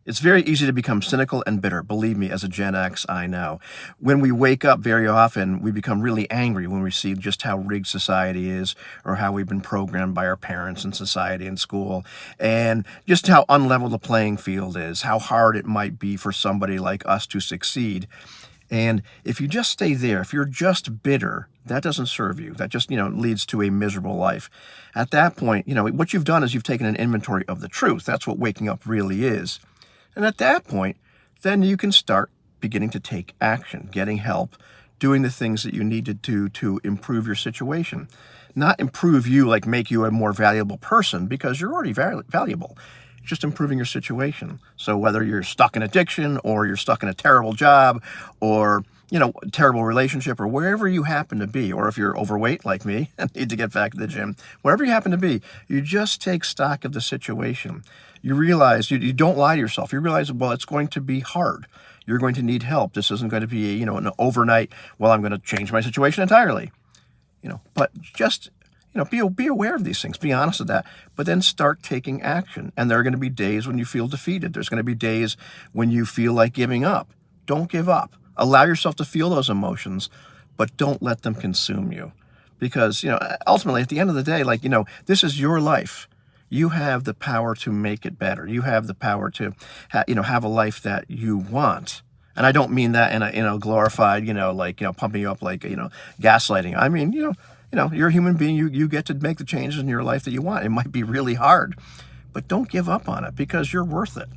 It's very easy to become cynical and bitter. Believe me, as a Gen X, I know. When we wake up, very often, we become really angry when we see just how rigged society is, or how we've been programmed by our parents and society and school, and just how unlevel the playing field is, how hard it might be for somebody like us to succeed. And if you just stay there, if you're just bitter, that doesn't serve you. That just, leads to a miserable life. At that point, what you've done is you've taken an inventory of the truth. That's what waking up really is. And at that point, then you can start beginning to take action, getting help, doing the things that you need to do to improve your situation. Not improve you, like make you a more valuable person, because you're already valuable. Just improving your situation. So whether you're stuck in addiction, or you're stuck in a terrible job, or a terrible relationship, or wherever you happen to be, or if you're overweight like me and need to get back to the gym, wherever you happen to be, you just take stock of the situation. You realize you don't lie to yourself. You realize, well, it's going to be hard. You're going to need help. This isn't going to be an overnight, well, I'm going to change my situation entirely. But just be aware of these things, be honest with that, but then start taking action. And there are going to be days when you feel defeated. There's going to be days when you feel like giving up. Don't give up. Allow yourself to feel those emotions, but don't let them consume you. Because, ultimately, at the end of the day, this is your life. You have the power to make it better. You have the power to, have a life that you want. And I don't mean that in a glorified, pumping you up like, gaslighting. I mean, you're a human being. You get to make the changes in your life that you want. It might be really hard, but don't give up on it, because you're worth it.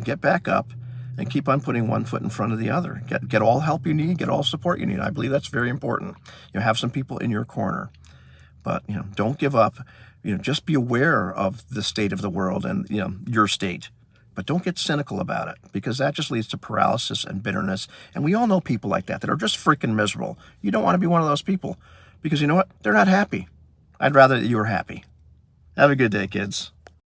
Get back up and keep on putting one foot in front of the other. Get all help you need. Get all support you need. I believe that's very important. Have some people in your corner, but don't give up. Just be aware of the state of the world and your state. But don't get cynical about it, because that just leads to paralysis and bitterness. And we all know people like that are just freaking miserable. You don't want to be one of those people, because you know what? They're not happy. I'd rather that you were happy. Have a good day, kids.